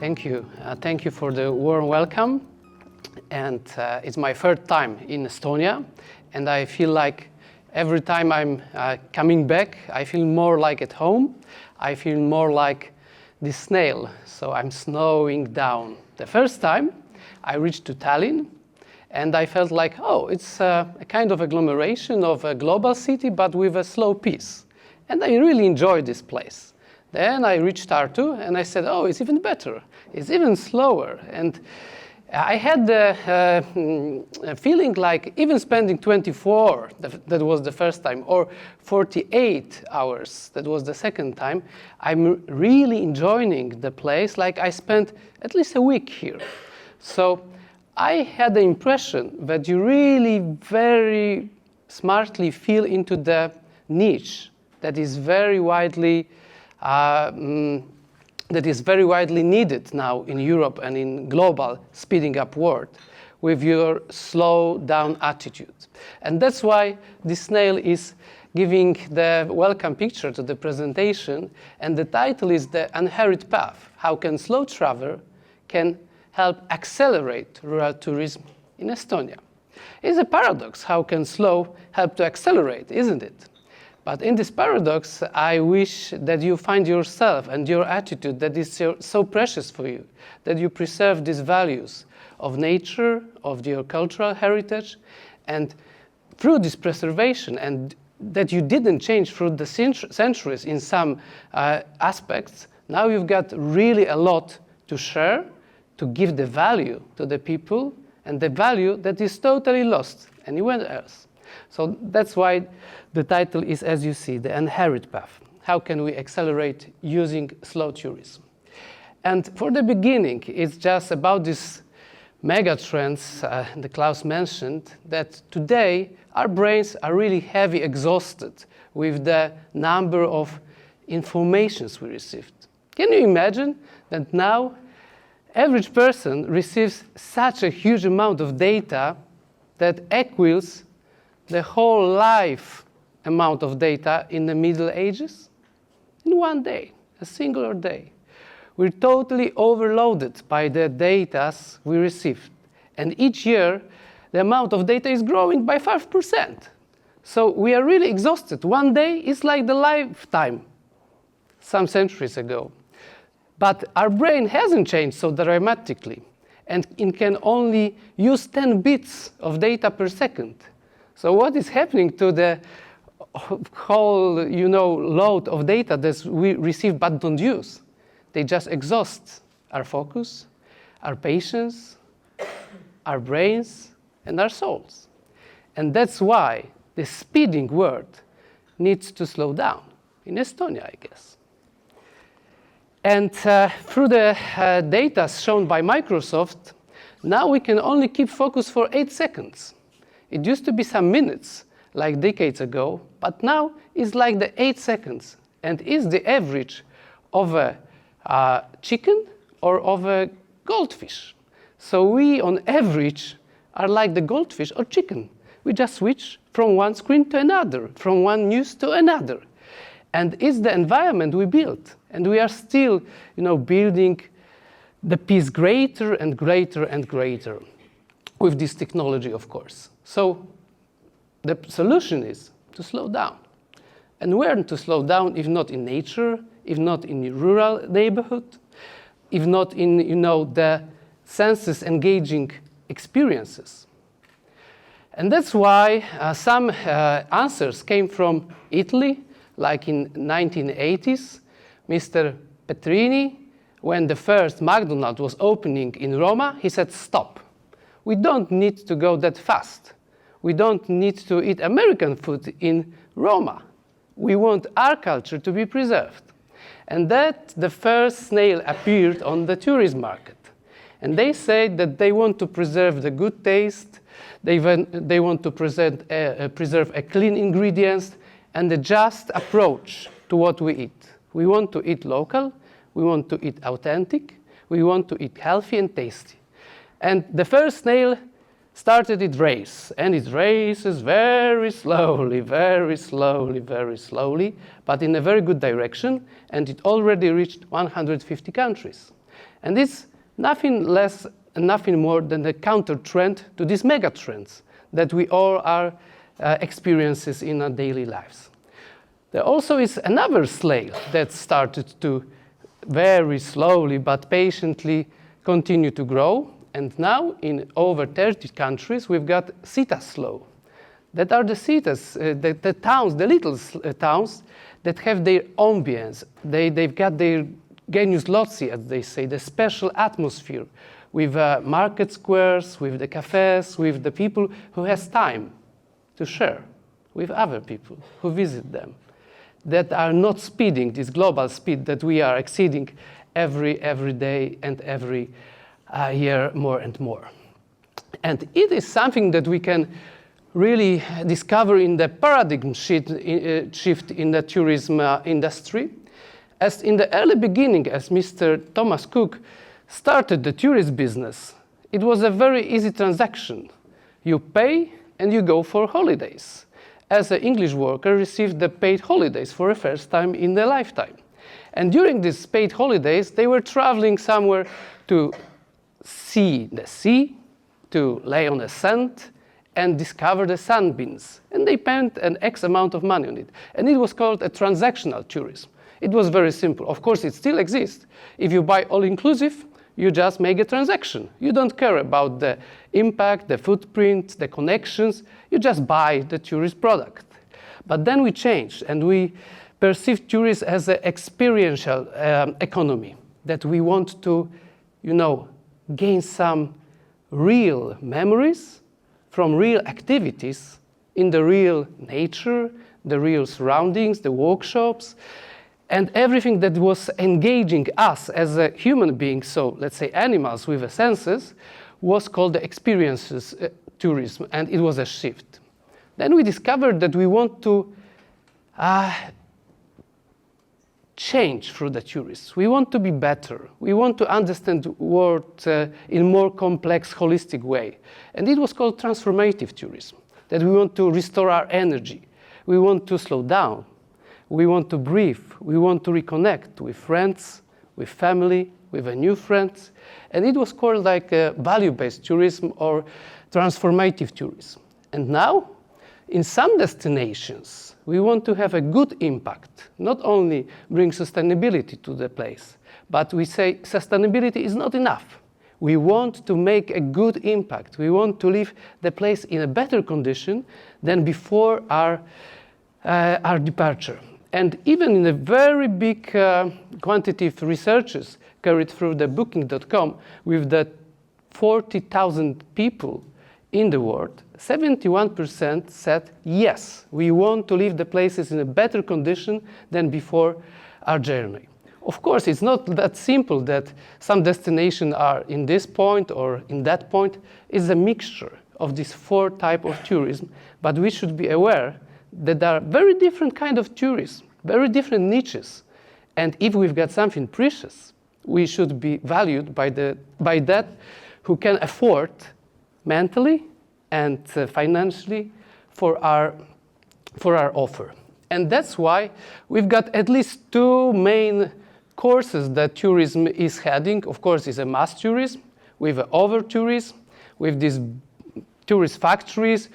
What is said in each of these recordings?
Thank you. Thank you for the warm welcome. And it's my third time in Estonia, and I feel like every time I'm coming back, I feel more like at home. I feel more like the snail, so I'm slowing down. The first time I reached to Tallinn, and I felt like, oh, it's a kind of agglomeration of a global city, but with a slow pace. And I really enjoyed this place. Then I reached Tartu, and I said, oh, it's even better. It's even slower. And I had the feeling like even spending 24, that was the first time, or 48 hours, that was the second time, I'm really enjoying the place like I spent at least a week here. So I had the impression that you really very smartly feel into the niche that is very widely needed now in Europe and in global speeding up world with your slow down attitude. And that's why this snail is giving the welcome picture to the presentation, and the title is The Unhurried Path, how can slow travel can help accelerate rural tourism in Estonia. It's a paradox, how can slow help to accelerate, isn't it? But in this paradox, I wish that you find yourself and your attitude that is so precious for you, that you preserve these values of nature, of your cultural heritage, and through this preservation, and that you didn't change through the centuries in some aspects, now you've got really a lot to share, to give the value to the people, and the value that is totally lost anywhere else. So that's why the title is, as you see, The Unhurried Path. How can we accelerate using slow tourism? And for the beginning, it's just about these mega trends that Klaus mentioned, that today our brains are really heavy exhausted with the number of informations we received. Can you imagine that now average person receives such a huge amount of data that equals the whole life amount of data in the Middle Ages? In one day, a singular day. We're totally overloaded by the data we received. And each year, the amount of data is growing by 5%. So we are really exhausted. One day is like the lifetime some centuries ago. But our brain hasn't changed so dramatically, and it can only use 10 bits of data per second. So what is happening to the whole, load of data that we receive but don't use? They just exhaust our focus, our patience, our brains, and our souls. And that's why the speeding world needs to slow down, in Estonia, I guess. And through the data shown by Microsoft, now we can only keep focus for 8 seconds. It used to be some minutes, like decades ago, but now it's like the 8 seconds, and is the average of a chicken or of a goldfish. So we, on average, are like the goldfish or chicken. We just switch from one screen to another, from one news to another. And it's the environment we built. And we are still, building the piece greater and greater and greater with this technology, of course. So the solution is to slow down. And where to slow down if not in nature, if not in the rural neighborhood, if not in, the senses engaging experiences. And that's why some answers came from Italy, like in 1980s, Mr. Petrini, when the first McDonald's was opening in Roma, he said, stop. We don't need to go that fast. We don't need to eat American food in Roma. We want our culture to be preserved. And that the first snail appeared on the tourist market. And they said that they want to preserve the good taste, they want to preserve a clean ingredients, and a just approach to what we eat. We want to eat local, we want to eat authentic, we want to eat healthy and tasty. And the first snail started its race, and it races very slowly, very slowly, very slowly, but in a very good direction, and it already reached 150 countries. And it's nothing less and nothing more than the counter trend to these mega trends that we all are experiences in our daily lives. There also is another slave that started to very slowly but patiently continue to grow. And now in over 30 countries, we've got citas slow. That are the cities, the towns, the little towns that have their ambience. They've got their genius loci, as they say, the special atmosphere with market squares, with the cafes, with the people who has time to share with other people who visit them, that are not speeding this global speed that we are exceeding every day and every year more and more. And it is something that we can really discover in the paradigm shift in the tourism industry. As in the early beginning, as Mr. Thomas Cook started the tourist business, it was a very easy transaction. You pay and you go for holidays. As an English worker received the paid holidays for the first time in their lifetime. And during these paid holidays, they were traveling somewhere to see the sea, to lay on the sand, and discover the sunbeams. And they spent an X amount of money on it. And it was called a transactional tourism. It was very simple. Of course, it still exists. If you buy all-inclusive, you just make a transaction. You don't care about the impact, the footprint, the connections. You just buy the tourist product. But then we changed, and we perceived tourism as an experiential economy, that we want to, gain some real memories from real activities in the real nature, the real surroundings, the workshops, and everything that was engaging us as a human being, so let's say animals with the senses, was called the experiences tourism, and it was a shift. Then we discovered that we want to change through the tourists. We want to be better. We want to understand the world in a more complex, holistic way. And it was called transformative tourism, that we want to restore our energy. We want to slow down. We want to breathe. We want to reconnect with friends, with family, with new friends. And it was called like value-based tourism or transformative tourism. And now, in some destinations, we want to have a good impact, not only bring sustainability to the place, but we say sustainability is not enough. We want to make a good impact. We want to leave the place in a better condition than before our departure. And even in a very big quantity of researches carried through the booking.com with the 40,000 people in the world, 71% said, yes, we want to leave the places in a better condition than before our journey. Of course, it's not that simple that some destinations are in this point or in that point. It's a mixture of these four types of tourism, but we should be aware that there are very different kinds of tourism, very different niches. And if we've got something precious, we should be valued by that who can afford mentally and financially for our offer. And that's why we've got at least two main courses that tourism is heading. Of course, it's a mass tourism, with over-tourism, with these tourist factories,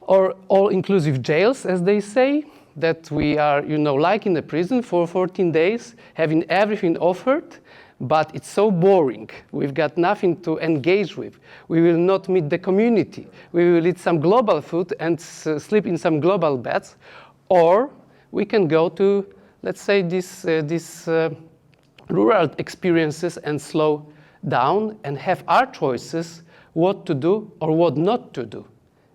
or all-inclusive jails, as they say, that we are, like in a prison for 14 days, having everything offered, but it's so boring. We've got nothing to engage with. We will not meet the community. We will eat some global food and sleep in some global beds. Or we can go to, let's say, these rural experiences and slow down and have our choices what to do or what not to do,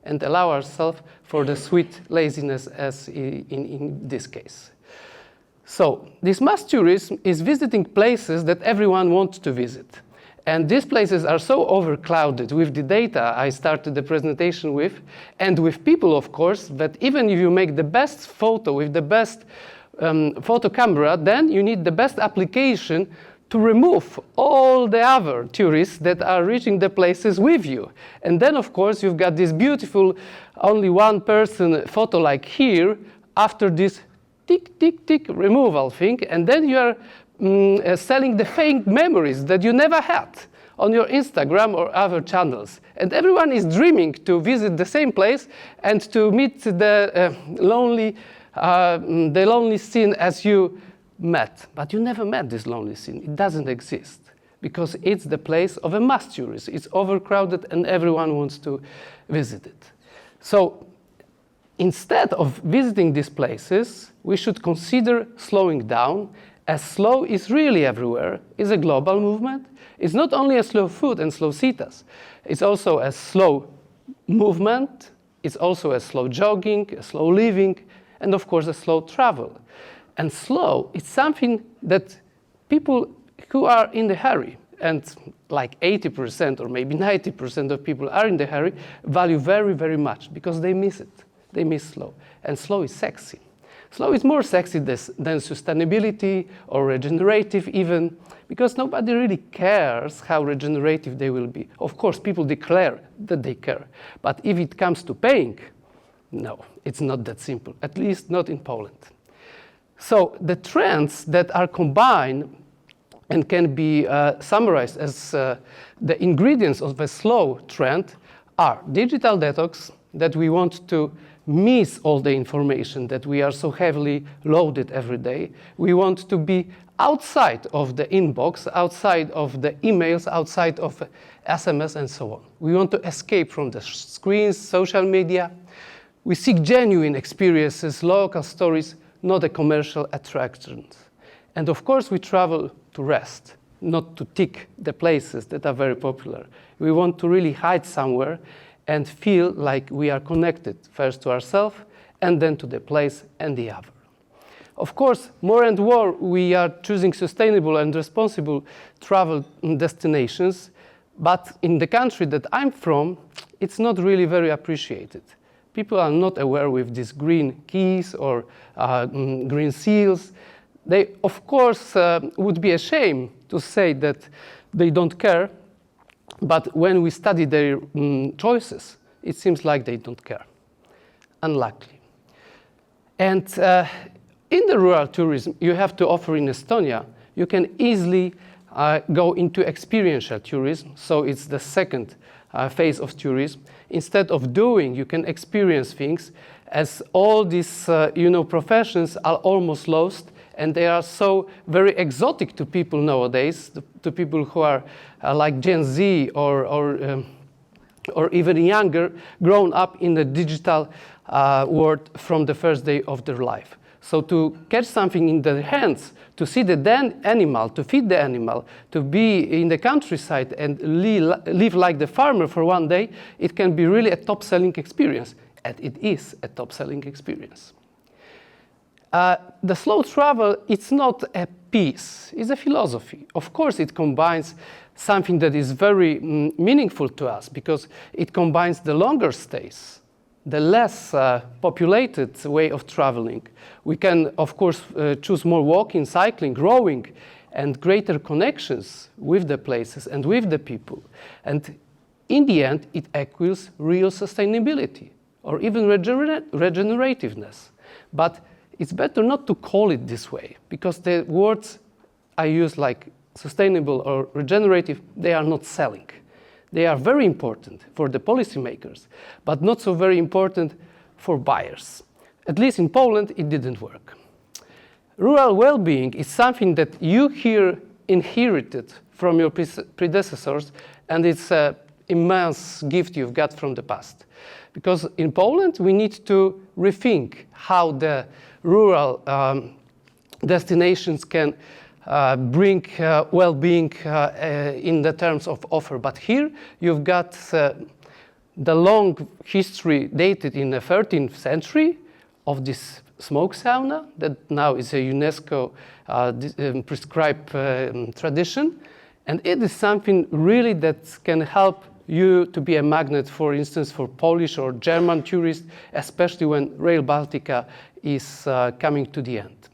and allow ourselves for the sweet laziness as in this case. So this mass tourism is visiting places that everyone wants to visit. And these places are so overclouded with the data I started the presentation with, and with people, of course, that even if you make the best photo with the best photo camera, then you need the best application to remove all the other tourists that are reaching the places with you. And then, of course, you've got this beautiful, only one person photo like here, after this tick, tick, tick removal thing, and then you are selling the fake memories that you never had on your Instagram or other channels. And everyone is dreaming to visit the same place and to meet the lonely scene as you met. But you never met this lonely scene. It doesn't exist because it's the place of a mass tourism. It's overcrowded and everyone wants to visit it. So instead of visiting these places, we should consider slowing down, as slow is really everywhere. It's a global movement. It's not only a slow food and slow citas. It's also a slow movement. It's also a slow jogging, a slow living, and of course a slow travel. And slow is something that people who are in the hurry, and like 80% or maybe 90% of people are in the hurry, value very, very much because they miss it. They miss slow. And slow is sexy. Slow is more sexy than sustainability or regenerative even, because nobody really cares how regenerative they will be. Of course, people declare that they care. But if it comes to paying, no, it's not that simple, at least not in Poland. So the trends that are combined and can be summarized as the ingredients of a slow trend are digital detox, that we want to miss all the information that we are so heavily loaded every day. We want to be outside of the inbox, outside of the emails, outside of SMS and so on. We want to escape from the screens, social media. We seek genuine experiences, local stories, not a commercial attractions. And of course we travel to rest, not to tick the places that are very popular. We want to really hide somewhere and feel like we are connected first to ourselves and then to the place and the other. Of course, more and more we are choosing sustainable and responsible travel destinations, but in the country that I'm from, it's not really very appreciated. People are not aware with these green keys or green seals. They, of course, would be ashamed to say that they don't care, but when we study their choices, it seems like they don't care, unluckily. And in the rural tourism you have to offer in Estonia, you can easily go into experiential tourism, so it's the second phase of tourism. Instead of doing, you can experience things, as all these professions are almost lost, and they are so very exotic to people nowadays, to people who are like Gen Z or even younger, grown up in the digital world from the first day of their life. So to catch something in their hands, to see the animal, to feed the animal, to be in the countryside and live like the farmer for one day, it can be really a top-selling experience. And it is a top-selling experience. The slow travel, it's not a piece, it's a philosophy. Of course, it combines something that is very meaningful to us, because it combines the longer stays, the less populated way of traveling. We can, of course, choose more walking, cycling, rowing, and greater connections with the places and with the people. And in the end, it equals real sustainability, or even regenerativeness. But it's better not to call it this way, because the words I use, like sustainable or regenerative, they are not selling. They are very important for the policymakers, but not so very important for buyers. At least in Poland, it didn't work. Rural well-being is something that you here inherited from your predecessors, and it's an immense gift you've got from the past. Because in Poland, we need to rethink how the rural destinations can bring well-being in the terms of offer. But here you've got the long history dated in the 13th century of this smoke sauna that now is a UNESCO prescribed tradition. And it is something really that can help you to be a magnet, for instance, for Polish or German tourists, especially when Rail Baltica is coming to the end.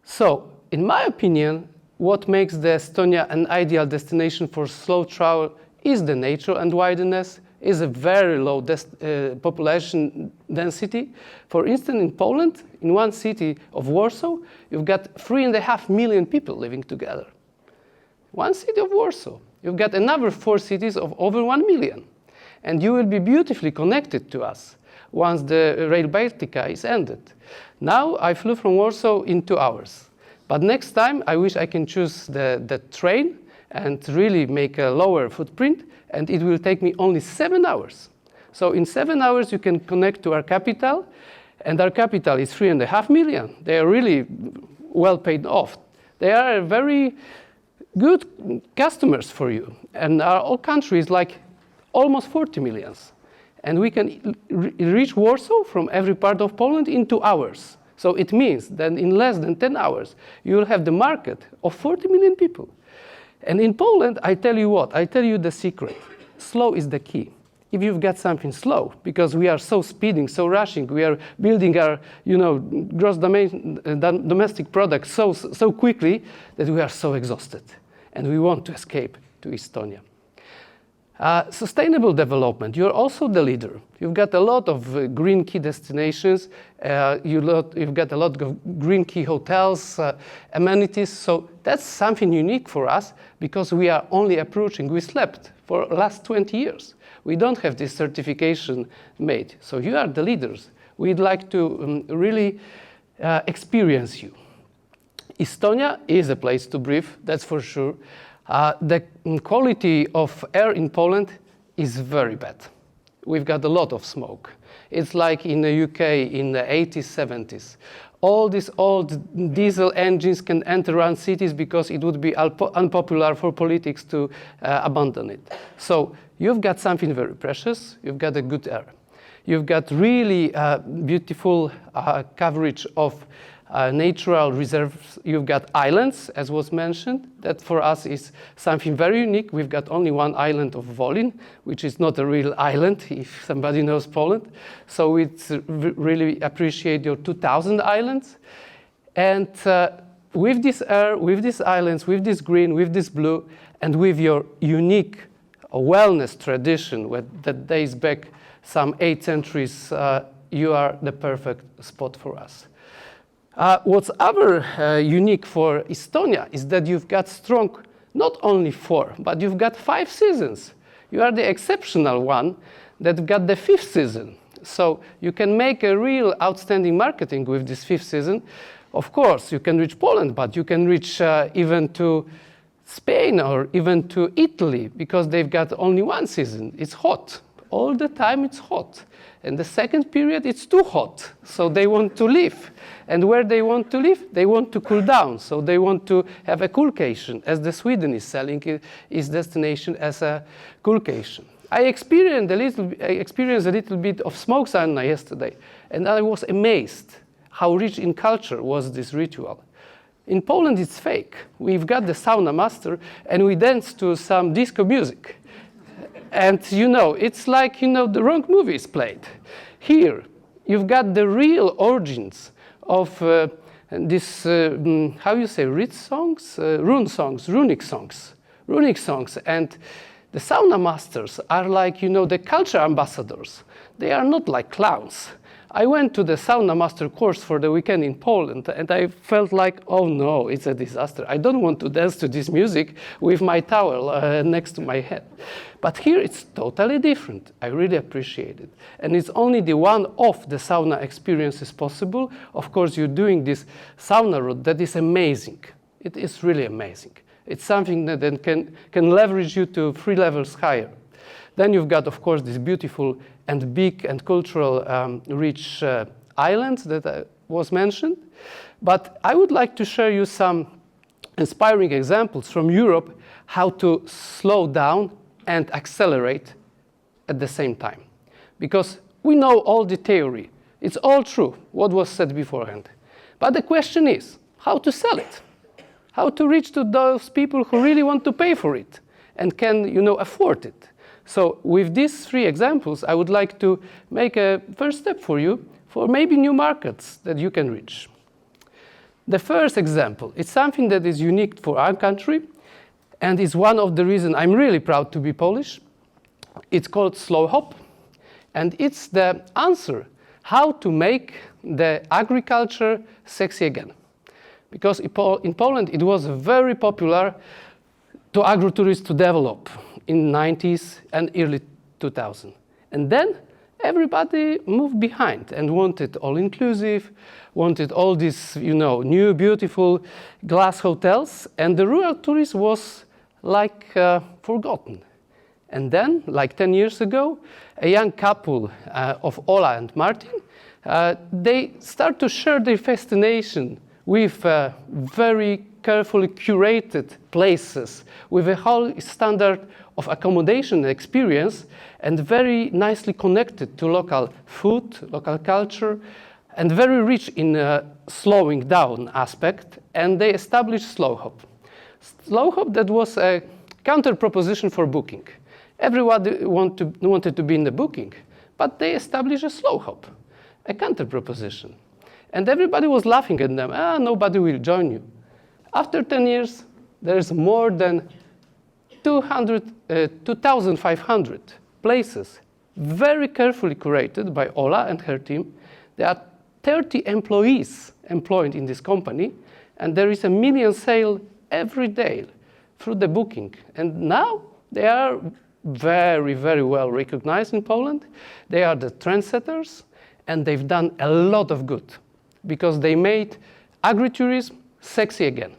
So, in my opinion, what makes the Estonia an ideal destination for slow travel is the nature and wilderness. is a very low population density. For instance, in Poland, in one city of Warsaw, you've got 3.5 million people living together. One city of Warsaw. You've got another 4 cities of over 1 million. And you will be beautifully connected to us once the Rail Baltica is ended. Now I flew from Warsaw in 2 hours. But next time I wish I can choose the train and really make a lower footprint, and it will take me only 7 hours. So in 7 hours you can connect to our capital, and our capital is 3.5 million. They are really well paid off. They are very good customers for you. And our whole country is like almost 40 million. And we can reach Warsaw from every part of Poland in 2 hours. So it means that in less than 10 hours, you will have the market of 40 million people. And in Poland, I tell you what, I tell you the secret. Slow is the key. If you've got something slow, because we are so speeding, so rushing, we are building our, gross domestic product so quickly that we are so exhausted. And we want to escape to Estonia. Sustainable development, you're also the leader. You've got a lot of green key destinations, you've got a lot of green key hotels, amenities, so that's something unique for us because we are only approaching, we slept for the last 20 years. We don't have this certification made, so you are the leaders. We'd like to really experience you. Estonia is a place to breathe, that's for sure. The quality of air in Poland is very bad. We've got a lot of smoke. It's like in the UK in the 80s, 70s. All these old diesel engines can enter around cities because it would be unpopular for politics to abandon it. So you've got something very precious. You've got a good air. You've got really beautiful coverage of natural reserves. You've got islands, as was mentioned. That for us is something very unique. We've got only one island of Wolin, which is not a real island, if somebody knows Poland. So we really appreciate your 2,000 islands. And with this air, with these islands, with this green, with this blue, and with your unique wellness tradition that dates back some 8 centuries, you are the perfect spot for us. What's other unique for Estonia is that you've got strong, not only 4, but you've got 5 seasons. You are the exceptional one that got the 5th season. So you can make a real outstanding marketing with this 5th season. Of course, you can reach Poland, but you can reach even to Spain or even to Italy because they've got only 1 season. It's hot. All the time it's hot. And the second period, it's too hot. So they want to live. And where they want to live, they want to cool down. So they want to have a coolcation, as the Sweden is selling its destination as a coolcation. I experienced a little bit of smoke sauna yesterday. And I was amazed how rich in culture was this ritual. In Poland, it's fake. We've got the sauna master, and we dance to some disco music. And it's like, the wrong movie is played. Here, you've got the real origins of this, how you say, runic songs. And the sauna masters are like, the culture ambassadors. They are not like clowns. I went to the sauna master course for the weekend in Poland, and I felt like, oh no, it's a disaster. I don't want to dance to this music with my towel next to my head. But here it's totally different. I really appreciate it. And it's only the one of the sauna experience is possible. Of course, you're doing this sauna route that is amazing. It is really amazing. It's something that then can leverage you to 3 levels higher. Then you've got, of course, this beautiful and big and cultural rich islands that was mentioned. But I would like to share you some inspiring examples from Europe how to slow down and accelerate at the same time. Because we know all the theory. It's all true, what was said beforehand. But the question is, how to sell it? How to reach to those people who really want to pay for it and can, afford it? So with these 3 examples, I would like to make a first step for you for maybe new markets that you can reach. The first example is something that is unique for our country and is one of the reasons I'm really proud to be Polish. It's called Slow Hop, and it's the answer how to make the agriculture sexy again. Because in Poland it was very popular to agrotourism to develop in 90s and early 2000. And then everybody moved behind and wanted all-inclusive, wanted all these, new beautiful glass hotels, and the rural tourism was like forgotten. And then, like 10 years ago, a young couple of Ola and Martin, they start to share their fascination with very carefully curated places, with a whole standard of accommodation and experience, and very nicely connected to local food, local culture, and very rich in slowing down aspect, and they established Slow Hop. Slow Hop, that was a counter proposition for booking. Everybody wanted to be in the booking, but they established a Slow Hop, a counter proposition. And everybody was laughing at them. Nobody will join you. After 10 years, there's more than 2,500 places, very carefully curated by Ola and her team. There are 30 employees employed in this company, and there is 1 million sale every day through the booking. And now they are very, very well recognized in Poland. They are the trendsetters, and they've done a lot of good because they made agritourism sexy again.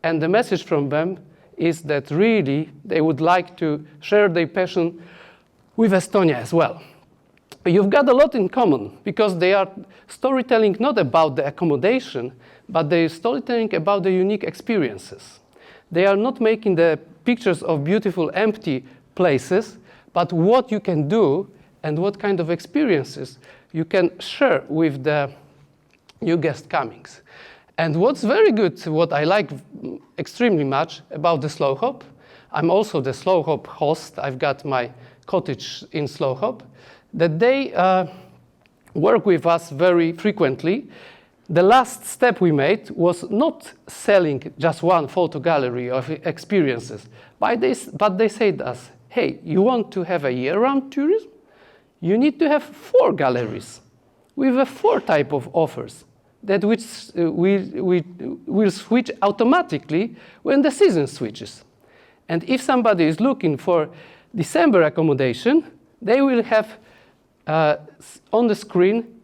And the message from them is that really they would like to share their passion with Estonia as well. You've got a lot in common because they are storytelling not about the accommodation, but they're storytelling about the unique experiences. They are not making the pictures of beautiful empty places, but what you can do and what kind of experiences you can share with the new guest comings. And what's very good, what I like extremely much about the Slow Hop, I'm also the Slow Hop host, I've got my cottage in Slow Hop, that they work with us very frequently. The last step we made was not selling just one photo gallery of experiences, but they said to us, hey, you want to have a year-round tourism? You need to have 4 galleries with 4 type of offers that will switch automatically when the season switches. And if somebody is looking for December accommodation, they will have on the screen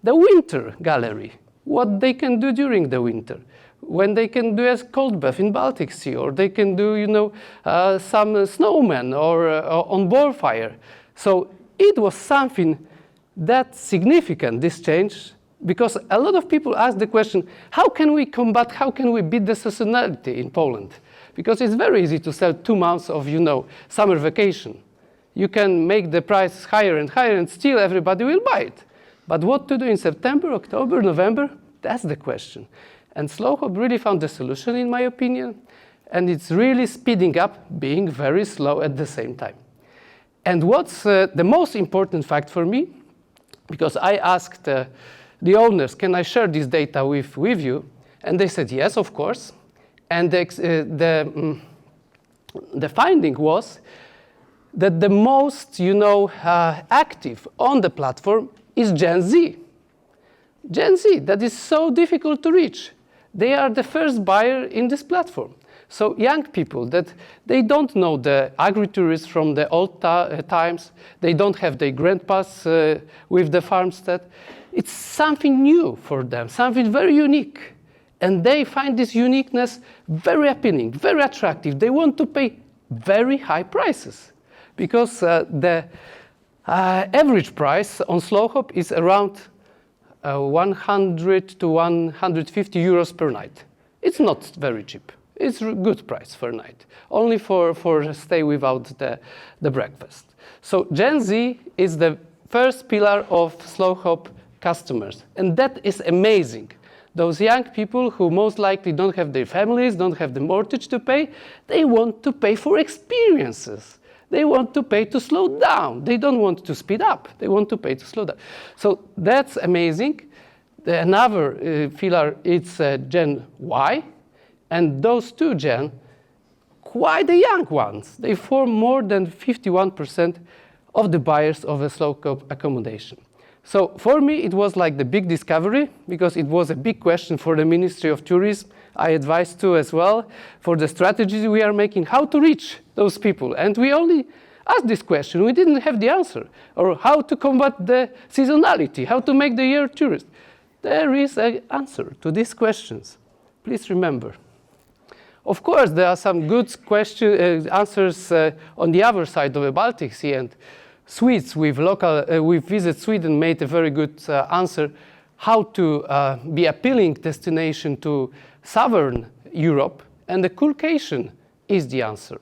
the winter gallery, what they can do during the winter, when they can do a cold bath in Baltic Sea, or they can do, some snowmen or on bonfire. So it was something that significant, this change, because a lot of people ask the question, how can we combat, how can we beat the seasonality in Poland? Because it's very easy to sell 2 months of, summer vacation. You can make the price higher and higher and still everybody will buy it. But what to do in September, October, November? That's the question. And Slow Hop really found the solution, in my opinion, and it's really speeding up, being very slow at the same time. And what's the most important fact for me, because I asked the owners, can I share this data with you? And they said, yes, of course. And the finding was that the most, active on the platform is Gen Z. Gen Z, that is so difficult to reach. They are the first buyer in this platform. So young people that they don't know the agritourists from the old times, they don't have their grandpas with the farmstead. It's something new for them, something very unique. And they find this uniqueness very appealing, very attractive. They want to pay very high prices because the average price on Slow Hop is around 100 to 150 euros per night. It's not very cheap. It's a good price for a night, only for stay without the breakfast. So Gen Z is the first pillar of Slow Hop customers, and that is amazing. Those young people who most likely don't have their families, don't have the mortgage to pay, they want to pay for experiences. They want to pay to slow down. They don't want to speed up. They want to pay to slow down. So that's amazing. Another pillar is Gen Y, and those two Gen quite the young ones. They form more than 51% of the buyers of a slow accommodation. So for me, it was like the big discovery, because it was a big question for the Ministry of Tourism. I advised too as well for the strategies we are making, how to reach those people. And we only asked this question. We didn't have the answer. Or how to combat the seasonality, how to make the year tourist. There is an answer to these questions. Please remember. Of course, there are some good answers on the other side of the Baltic Sea, and Swedes with Visit Sweden made a very good answer how to be appealing destination to southern Europe, and the Kulcation is the answer.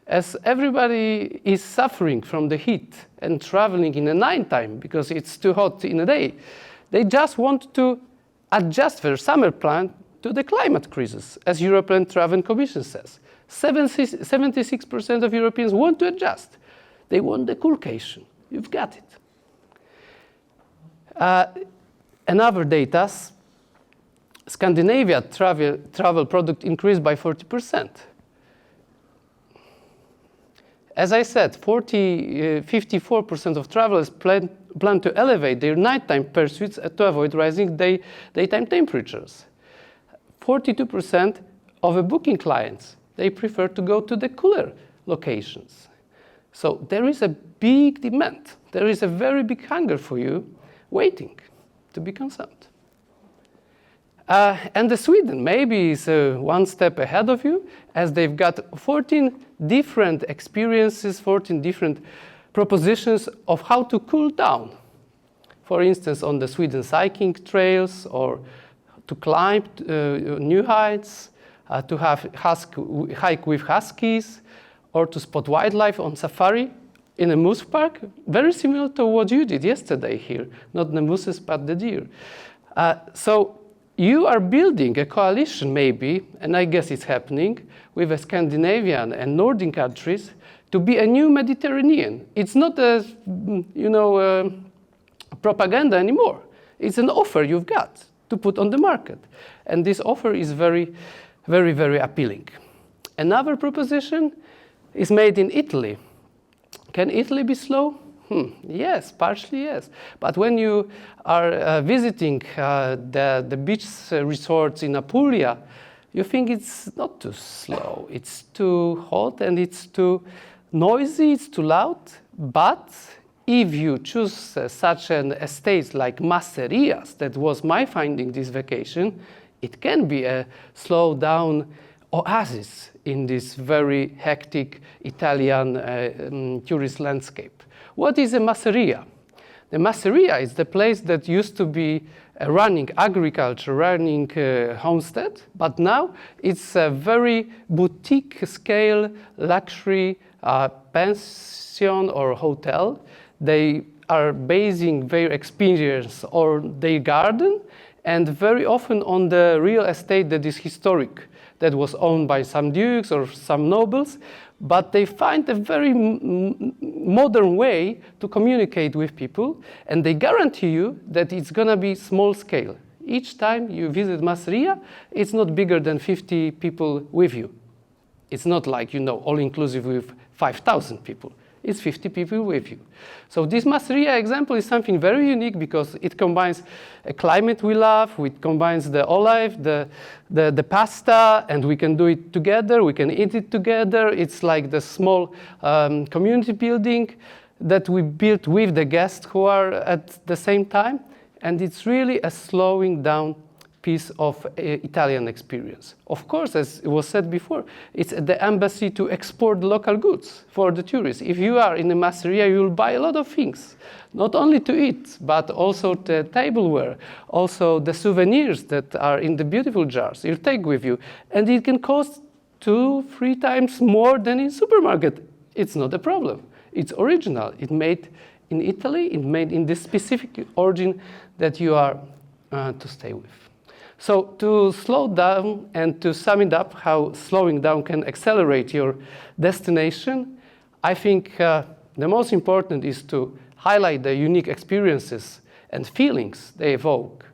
As everybody is suffering from the heat and traveling in the nighttime because it's too hot in the day, they just want to adjust their summer plan to the climate crisis, as European Travel Commission says. 76% of Europeans want to adjust. They want the Kulcation. You've got it. Another data, Scandinavia travel product increased by 40%. As I said, 54% of travelers plan to elevate their nighttime pursuits to avoid rising daytime temperatures. 42% of the booking clients, they prefer to go to the cooler locations. So there is a big demand. There is a very big hunger for you waiting to be consumed. And the Sweden maybe is one step ahead of you, as they've got 14 different experiences, 14 different propositions of how to cool down. For instance, on the Sweden cycling trails, or to climb new heights, to have hike with huskies, or to spot wildlife on safari in a moose park, very similar to what you did yesterday here, not the mooses, but the deer. So you are building a coalition maybe, and I guess it's happening, with the Scandinavian and Nordic countries to be a new Mediterranean. It's not a, propaganda anymore. It's an offer you've got to put on the market. And this offer is very, very, very appealing. Another proposition is made in Italy. Can Italy be slow? Yes, partially yes. But when you are visiting the beach resorts in Apulia, you think it's not too slow. It's too hot and it's too noisy, it's too loud. But if you choose such an estate like Masserias, that was my finding this vacation, it can be a slow down oasis in this very hectic Italian tourist landscape. What is a masseria? The masseria is the place that used to be running agriculture, running homestead, but now it's a very boutique scale luxury pension or hotel. They are basing their experience on their garden, and very often on the real estate that is historic, that was owned by some dukes or some nobles, but they find a very modern way to communicate with people, and they guarantee you that it's going to be small scale. Each time you visit Masseria, it's not bigger than 50 people with you. It's not like, all-inclusive with 5,000 people. It's 50 people with you. So this Masseria example is something very unique because it combines a climate we love, it combines the olive, the pasta, and we can do it together, we can eat it together. It's like the small community building that we built with the guests who are at the same time. And it's really a slowing down piece of Italian experience. Of course, as it was said before, it's the embassy to export local goods for the tourists. If you are in a Masseria, you will buy a lot of things, not only to eat, but also the tableware, also the souvenirs that are in the beautiful jars you take with you. And it can cost 2-3 times more than in supermarket. It's not a problem. It's original. It's made in Italy, it's made in this specific origin that you are to stay with. So to slow down and to sum it up, how slowing down can accelerate your destination, I think the most important is to highlight the unique experiences and feelings they evoke.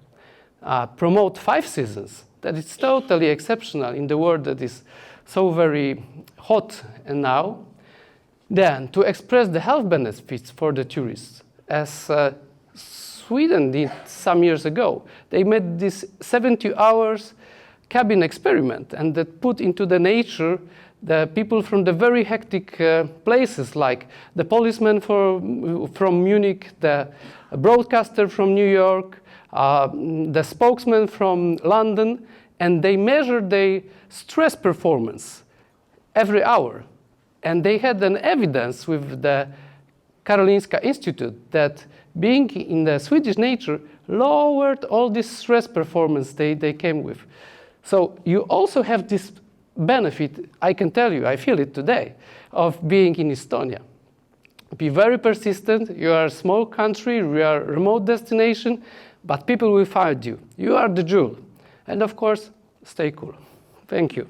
Promote 5 seasons, that is totally exceptional in the world that is so very hot now. Then, to express the health benefits for the tourists, as Sweden did some years ago, they made this 70 hours cabin experiment, and that put into the nature the people from the very hectic places, like the policeman from Munich, the broadcaster from New York, the spokesman from London, and they measured their stress performance every hour. And they had an evidence with the Karolinska Institute that being in the Swedish nature lowered all this stress performance they came with. So you also have this benefit, I can tell you, I feel it today, of being in Estonia. Be very persistent. You are a small country, you are a remote destination, but people will find you. You are the jewel. And of course, stay cool. Thank you.